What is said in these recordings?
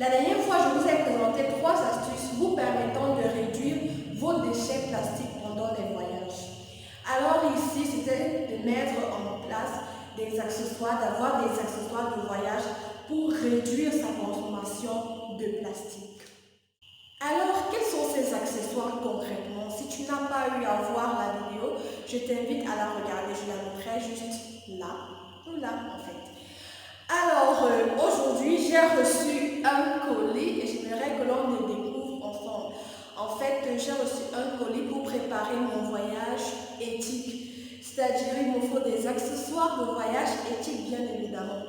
La dernière fois, je vous ai présenté 3 astuces vous permettant de réduire vos déchets plastiques pendant les voyages. Alors ici, c'était de mettre en place des accessoires, d'avoir des accessoires de voyage pour réduire sa consommation de plastique. Alors, quels sont ces accessoires concrètement? Si tu n'as pas eu à voir la vidéo, je t'invite à la regarder. Je la mettrai juste là, ou là en fait. Alors, aujourd'hui, j'ai reçu un colis et j'aimerais que l'on le découvre ensemble. En fait, j'ai reçu un colis pour préparer mon voyage éthique. C'est-à-dire, il me faut des accessoires de voyage éthique, bien évidemment.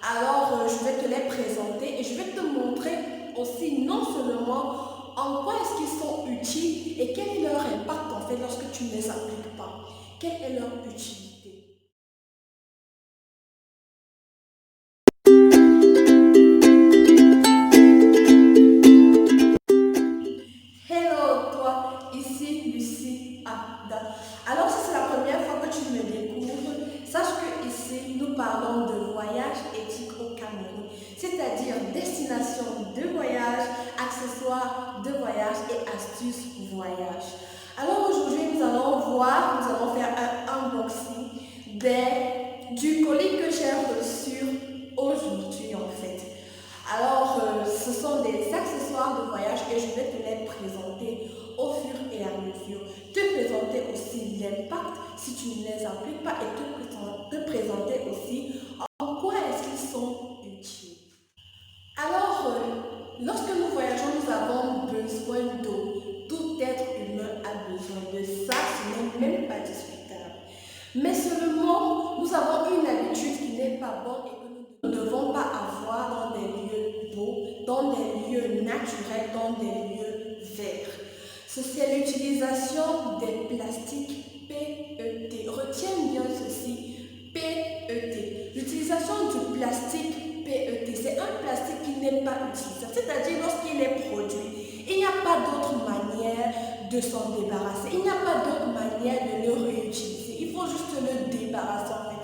Alors, je vais te les présenter et je vais te montrer aussi non seulement en quoi est-ce qu'ils sont utiles et quel est leur impact en fait lorsque tu ne les appliques pas. Quelle est leur utilité? Hello toi, ici Lucie Abda. Alors si c'est la première fois que tu me découvres, sache que ici nous parlons de voyage éthique au Cameroun, c'est-à-dire destination de voyage, accessoires de voyage et astuces voyage. Alors aujourd'hui nous allons faire un unboxing du colis que j'ai reçu aujourd'hui en fait. Alors, ce sont des accessoires de voyage et je vais te les présenter au fur et à mesure. Te présenter aussi l'impact si tu ne les appliques pas et te présenter aussi en quoi est-ce qu'ils sont utiles. Alors, lorsque nous voyageons, nous avons besoin d'eau. Tout être humain a besoin de ça, ce n'est même pas discutable. Mais seulement, nous avons une habitude qui n'est pas bonne et que nous ne devons pas avoir dans des lieux beaux, dans des lieux naturels, dans des lieux verts. C'est l'utilisation des plastiques PET. Retiens bien ceci, PET. L'utilisation du plastique PET, c'est un plastique qui n'est pas utilisable, c'est-à-dire lorsqu'il est produit, il n'y a pas d'autre manière de s'en débarrasser, il n'y a pas d'autre manière de le réutiliser, il faut juste le débarrasser en fait.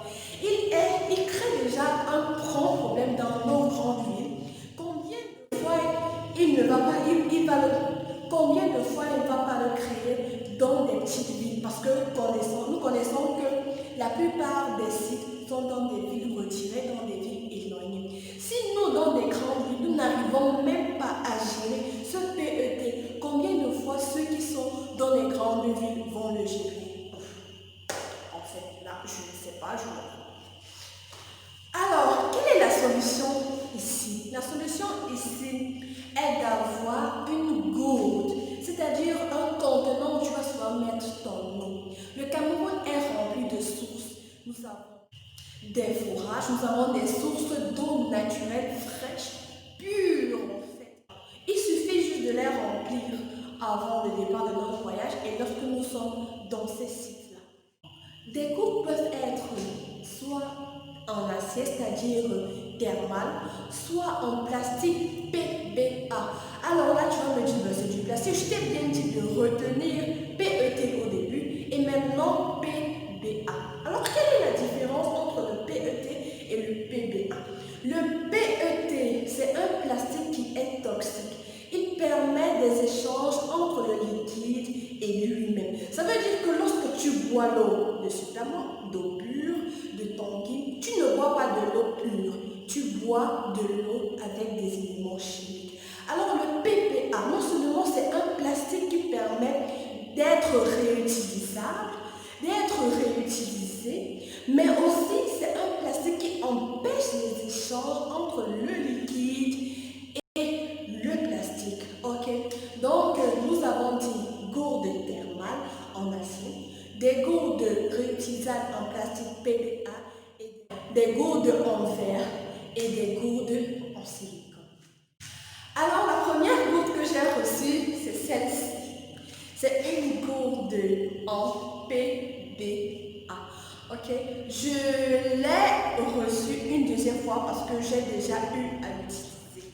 Il crée déjà un grand problème dans nos grandes villes. Combien de fois il ne va pas, combien de fois il ne va pas le créer dans des petites villes? Parce que nous connaissons que la plupart des sites sont dans des villes retirées, dans des villes éloignées. Si nous, dans des grandes villes, nous n'arrivons même pas à gérer ce PET, combien de fois ceux qui sont dans les grandes villes vont le gérer? En fait, là, je ne sais pas, je me trompe. Alors, quelle est la solution ici? La solution ici est d'avoir une gourde, c'est-à-dire un contenant où tu vas souvent mettre ton eau. Le Cameroun est rempli de sources. Nous avons des forages, nous avons des sources d'eau naturelle, fraîche, pure en fait. Il suffit juste de les remplir avant le départ de notre voyage et lorsque nous sommes dans ces sites-là. Des gourdes peuvent être soit en acier, c'est-à-dire thermal, soit en plastique PBA. Alors là, tu vas me dire, c'est du plastique. Je t'ai bien dit de retenir PET au début et maintenant PBA. Alors, quelle est la différence entre le PET et le PBA? Le PET, c'est un plastique qui est toxique. Il permet des échanges entre le liquide et lui-même. Ça veut dire que lorsque tu bois l'eau de supplément, d'eau pure, de tanguy, tu ne bois pas de l'eau pure, tu bois de l'eau avec des éléments chimiques. Alors le PPA, non seulement c'est un plastique qui permet d'être réutilisable, d'être réutilisé, mais aussi c'est un plastique qui empêche les échanges entre le liquide et le plastique. Ok, donc nous avons dit gourde thermale en acier, des gourdes réutilisables en plastique PBA, et des gourdes en verre et des gourdes en silicone. Alors la première gourde que j'ai reçue, c'est celle-ci. C'est une gourde en PBA. Ok, je l'ai reçue une deuxième fois parce que j'ai déjà eu à l'utiliser.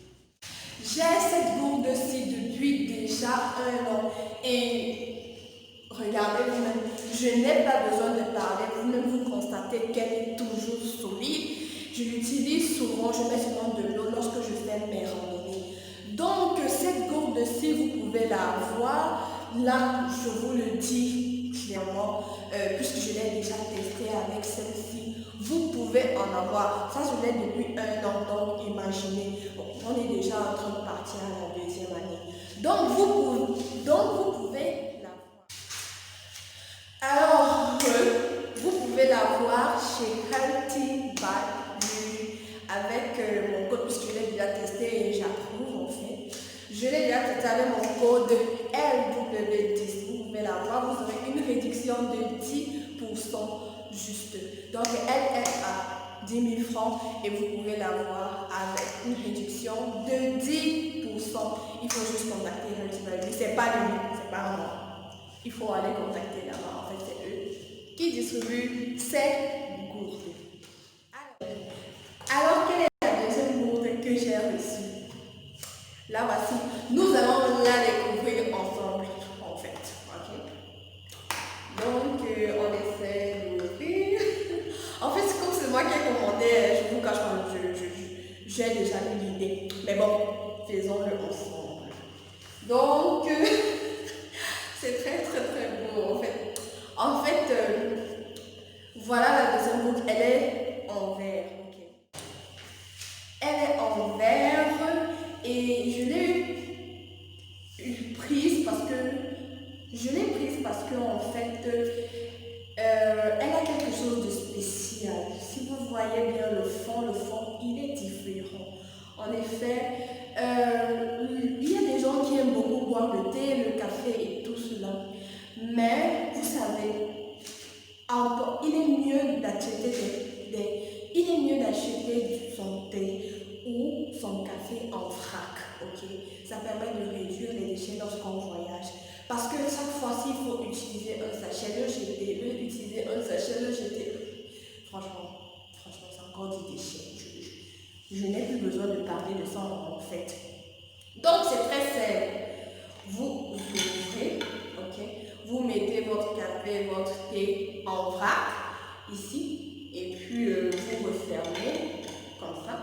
J'ai cette gourde-ci depuis déjà 1 an et regardez vous-même, je n'ai pas besoin de parler, vous-même vous constatez qu'elle est toujours solide. Je l'utilise souvent, je mets souvent de l'eau lorsque je fais mes randonnées. pouvez la voir. Là, je vous le dis clairement, puisque je l'ai déjà testé avec celle-ci, vous pouvez en avoir. Ça, je l'ai depuis 1 an, donc imaginez. Bon, on est déjà en train de partir à la 2e année. Donc, vous pouvez la voir. Alors, vous pouvez la voir chez Healthy by avec mon code, puisque je l'ai déjà testé et j'approuve en fait. Je l'ai déjà testé avec mon code LW10. Vous pouvez la voir, vous aurez une réduction de 10% juste. Donc elle est à 10 000 francs et vous pouvez la voir avec une réduction de 10%. Il faut juste contacter Healthy by. C'est pas lui, c'est pas moi. Il faut aller contacter là-bas. En fait, c'est eux qui distribuent ces gourdes. Alors, quelle est la deuxième gourde que j'ai reçue? Là, voici. Nous allons la découvrir ensemble, en fait. Ok? Donc, on essaie d'ouvrir. En fait, comme c'est moi qui ai commandé, je vous cache pas, j'ai déjà eu l'idée. Mais bon, faisons-le ensemble. Donc, c'est très beau, en fait. En fait, voilà la deuxième gourde. Elle est en verre. Elle est en verre et je l'ai prise parce que en fait elle a quelque chose de spécial. Si vous voyez bien le fond il est différent. En effet, il y a des gens qui aiment beaucoup boire le thé, le café et tout cela. Mais vous savez, il est mieux d'acheter son thé ou son café en vrac, ok? Ça permet de réduire les déchets lorsqu'on voyage. Parce que chaque fois-ci, il faut utiliser un sachet, le jeter, utiliser un sachet, le jeter. Franchement, c'est encore du déchet. Je n'ai plus besoin de parler de ça en fait. Donc, c'est très simple. Vous ouvrez, ok? Vous mettez votre café, votre thé en vrac, ici, et puis vous refermez comme ça.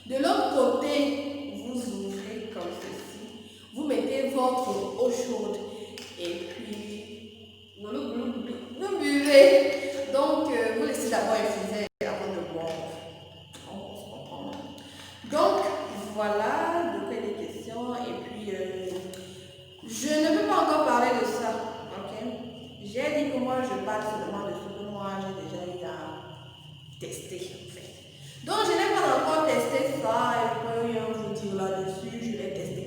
De l'autre côté, vous ouvrez comme ceci. Vous mettez votre eau chaude et puis vous buvez. Donc, vous laissez d'abord infuser avant de boire. On se comprend. Donc, voilà de quoi il est question. Et puis, je ne peux pas encore parler de ça. Ok? J'ai dit que moi, je parle seulement de ce que moi, j'ai déjà eu à tester. En fait. Donc, je n'ai pas encore testé ça et puis rien vous dire là-dessus, je l'ai testé.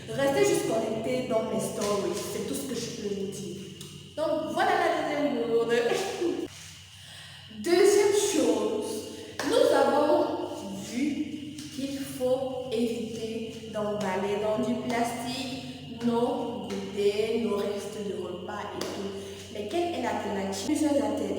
Restez juste connectés dans mes stories, c'est tout ce que je peux vous dire. Donc, voilà la deuxième gourde. Deuxième chose, nous avons vu qu'il faut éviter d'emballer dans du plastique nos goûters, nos restes de repas et tout. Mais quelle est l'alternative? Il y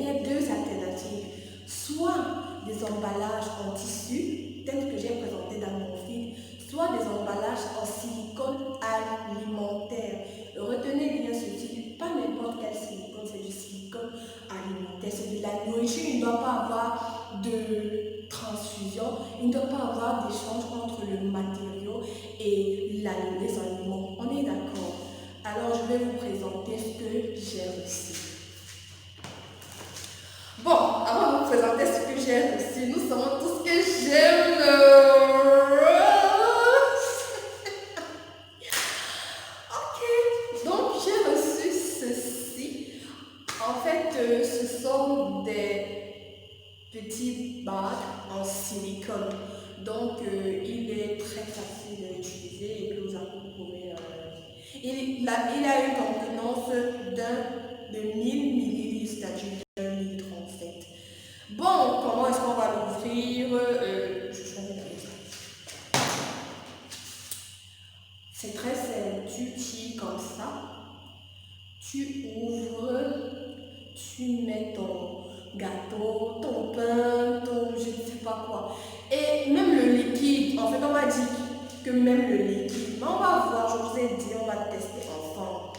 a 2 alternatives. Soit des emballages en tissu, tels que j'ai présenté dans mon feed, soit des emballages en silicone alimentaire. Retenez bien ceci, pas n'importe quel silicone, c'est du silicone alimentaire, c'est de la nourriture, il ne doit pas avoir de transfusion, il ne doit pas avoir d'échange entre le matériau et les aliments. On est d'accord? Alors je vais vous présenter ce que j'ai reçu. Bon, avant de vous présenter ce que j'ai reçu, nous savons tous que j'aime le rose. Ok, donc j'ai reçu ceci. En fait, ce sont des petits bacs en silicone. Donc, il est très facile à utiliser et que vous pouvez. Il a une contenance de 1000 ml, c'est-à-dire 1 litre en fait. Bon, comment est-ce qu'on va l'ouvrir? Je choisis la liste. C'est très simple, tu tires comme ça, tu ouvres, tu mets ton gâteau, ton pain, ton je ne sais pas quoi. Et même le liquide, en fait on m'a dit que même le liquide, mais on va voir, je vous ai dit, on va tester ensemble.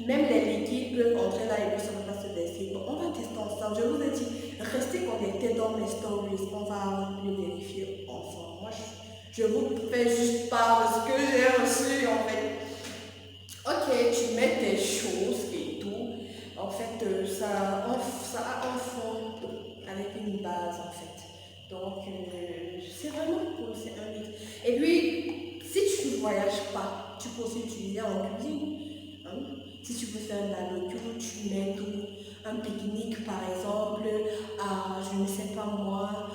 Même les liquides peuvent entrer là et puis ça ne va pas se baisser. Bon, on va tester ensemble. Je vous ai dit, restez connectés dans mes stories. On va le vérifier ensemble. Moi, je vous fais juste part de ce que j'ai reçu en fait. Ok, Donc, c'est vraiment cool, c'est un mythe. Et puis, si tu ne voyages pas, tu peux aussi utiliser en cuisine. Hein. Si tu veux faire un barbecue, tu mets tout. Un pique-nique, par exemple, à, je ne sais pas moi,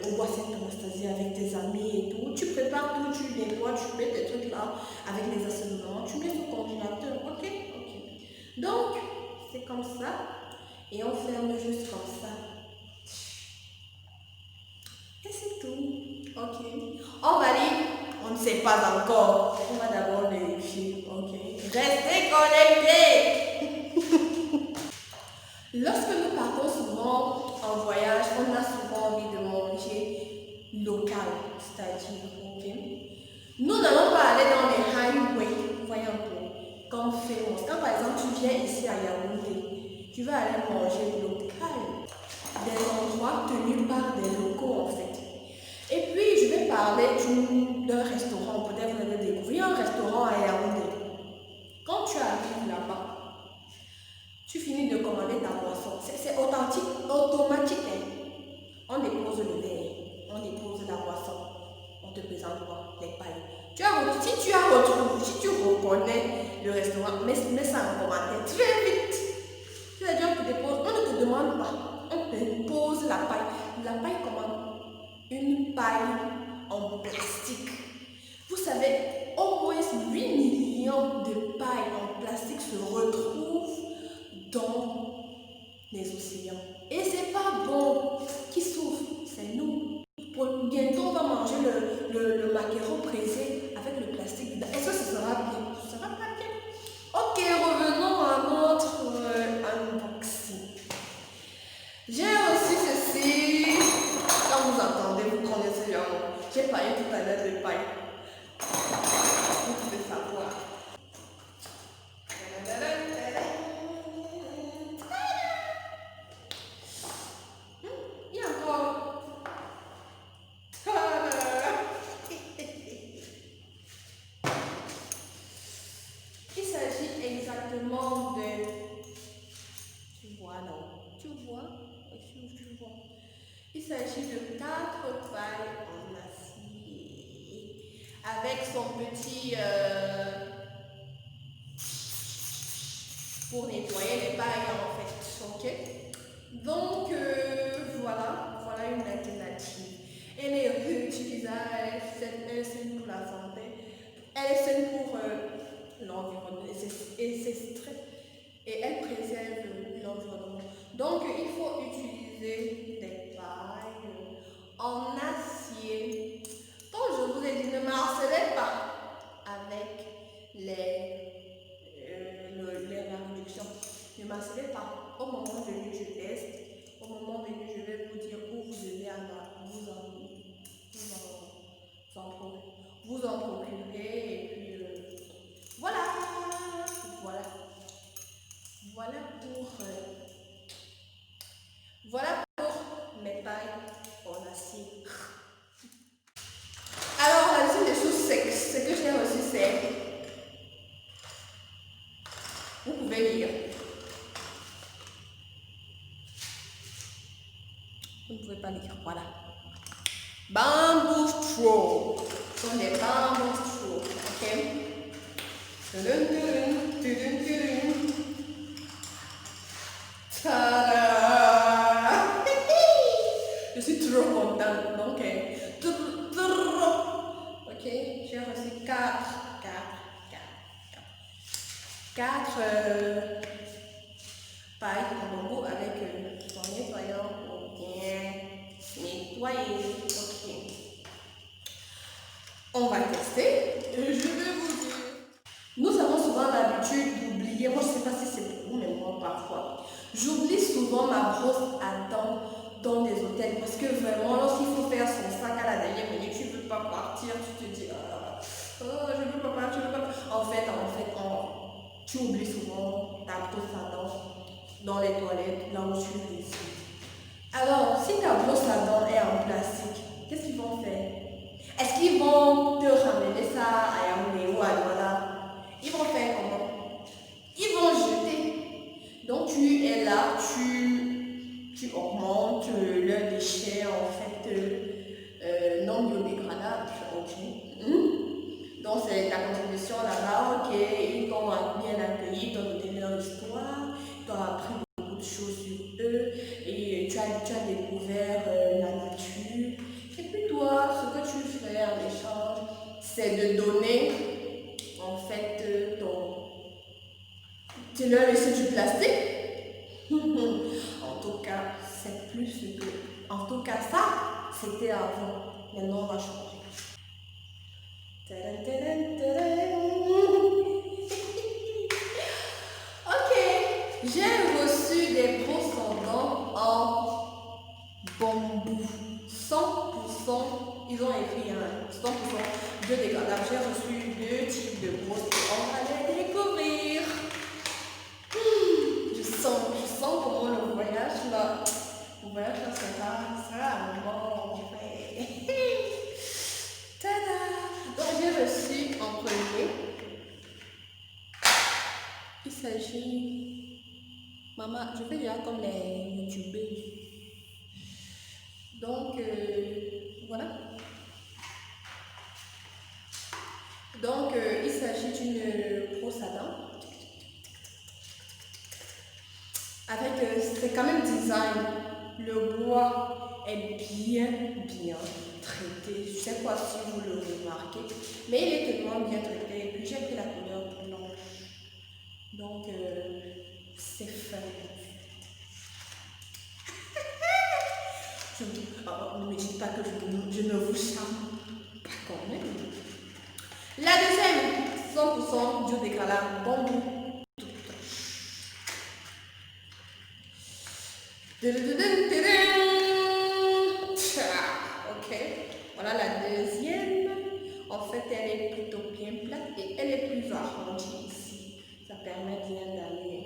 au bois Sainte-Anastasie avec tes amis et tout. Tu prépares tout, tu nettoies, tu mets tes trucs là avec les assaisonnements, tu mets au congélateur. Ok, ok. Donc, c'est comme ça. Et on ferme juste comme ça. Et c'est tout. Ok. On va dire, on ne sait pas encore. On va d'abord vérifier. Ok. Restez connectés. Lorsque nous partons souvent en voyage, on a souvent envie de manger local, c'est-à-dire, ok. Nous n'allons pas aller dans les highways, voyons un peu, comme famous. Quand par exemple tu viens ici à Yaoundé, tu vas aller manger local, des endroits tenus par des locaux en fait. Et puis je vais parler d'un restaurant, peut-être vous avez découvert un restaurant à Yaoundé. Quand tu arrives là-bas, tu finis de commander ta boisson. C'est authentique, automatique. Hein? On dépose le verre, on dépose la boisson, on te présente quoi? Les pailles. Si tu reconnais le restaurant, mets ça en commentaire très vite. C'est-à-dire qu'on te dépose, on ne te demande pas, on te pose la paille. La paille comment? Une paille en plastique. Vous savez, au moins 8 millions de pailles en plastique se retrouvent dans les océans. Et c'est pas bon. Qui souffre? C'est nous. Bientôt, on va manger le maquereau pressé avec le plastique dedans. Est-ce que ce sera bien? Ce sera pas bien. Ok, revenons à notre unboxing. J'ai reçu ceci. Quand vous entendez, vous connaissez le nom. J'ai parlé tout à l'heure de paille. Vous pouvez savoir. Il y a encore. Il s'agit exactement de. Tu vois, non? Tu vois? Tu vois? Il s'agit de 4 pailles en acier avec son petit pour nettoyer les pailles en fait, ok? Donc voilà une alternative. Elle est réutilisable, elle est saine pour la santé, elle est saine pour l'environnement et elle préserve l'environnement. Donc il faut utiliser des pailles en acier. Donc je vous ai dit, ne marcelez pas avec la réduction. Ne marcelez pas. Au moment venu, je teste. Au moment venu, je vais vous dire où vous devez vous en procurer. Et puis voilà. Voilà pour mes pailles en acier. Alors, la deuxième des choses, ce que j'ai reçu, c'est. Vous pouvez lire. Vous ne pouvez pas lire. Voilà. Bamboo straw. Ce sont des bamboo straw. Ok? Tada! Je suis trop contente. Donc, ok, j'ai reçu 4 pailles en bambou avec son nettoyant pour bien nettoyer. Ok. On va tester. Je vais vous dire. Nous avons souvent l'habitude d'oublier. Moi, je ne sais pas si c'est pour vous, mais moi, parfois. J'oublie souvent ma brosse à dents dans des hôtels parce que vraiment, lorsqu'il faut faire son sac à la dernière minute, tu ne veux pas partir, tu te dis, je ne veux pas partir, En fait, tu oublies souvent ta brosse à dents dans les toilettes, là où tu es ici. Alors, si ta brosse à dents est en plastique, qu'est-ce qu'ils vont faire? Est-ce qu'ils vont te ramener ça à Yaoundé ou à Douala? Ils vont faire comment? Ils vont jeter. Donc tu es là, tu augmentes leurs déchets en fait fait la contribution là-bas, ok, ils t'ont bien accueilli, ils t'ont donné leur histoire, ils t'ont appris beaucoup de choses sur eux, et tu as découvert la nature. Et puis toi, ce que tu fais en échange, c'est de donner, en fait, tu leur laisses du plastique. En tout cas, c'est plus que... En tout cas, ça, c'était avant. Maintenant, on va changer. Tadam, tadam, tadam. Ok, j'ai reçu des brosses à dents en bambou. 100%, ils ont écrit 100% biodégradable. J'ai reçu 2 types de brosses et on va les découvrir. Je sens comment le voyage là sera un bon fait. Tada! Donc j'ai reçu en premier. Il s'agit. Maman, je fais déjà comme les youtubeurs. Donc voilà. Donc il s'agit d'une brosse à dents. Avec, c'est quand même design. Le bois est bien traité. Je ne sais pas si vous le remarquez, mais il est tellement bien traité. Et puis j'ai pris la couleur blanche. Donc, c'est fin. Ne me dites pas que je ne vous charme pas quand même. La deuxième, 100% biodégradable bambou. Ok, voilà la deuxième. En fait, elle est plutôt bien plate et elle est plus arrondie ici. Ça permet bien d'aller.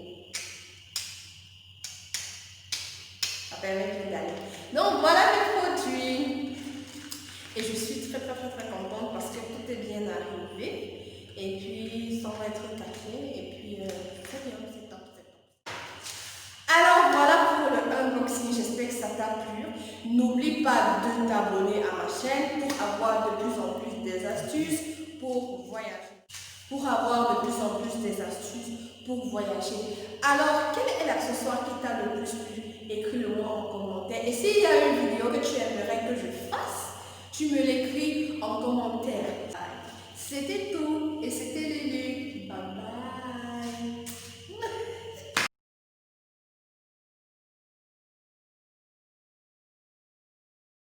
Donc voilà les produits. Et je suis très contente parce que tout est bien arrivé. Et puis, ça va être taqué. Et puis, c'est bien, c'est top. Alors voilà pour le unboxing, j'espère que ça t'a plu. N'oublie pas de t'abonner à ma chaîne pour avoir de plus en plus des astuces pour voyager. Alors, quel est l'accessoire qui t'a le plus plu? Écris-le-moi en commentaire. Et s'il y a une vidéo que tu aimerais que je fasse, tu me l'écris en commentaire.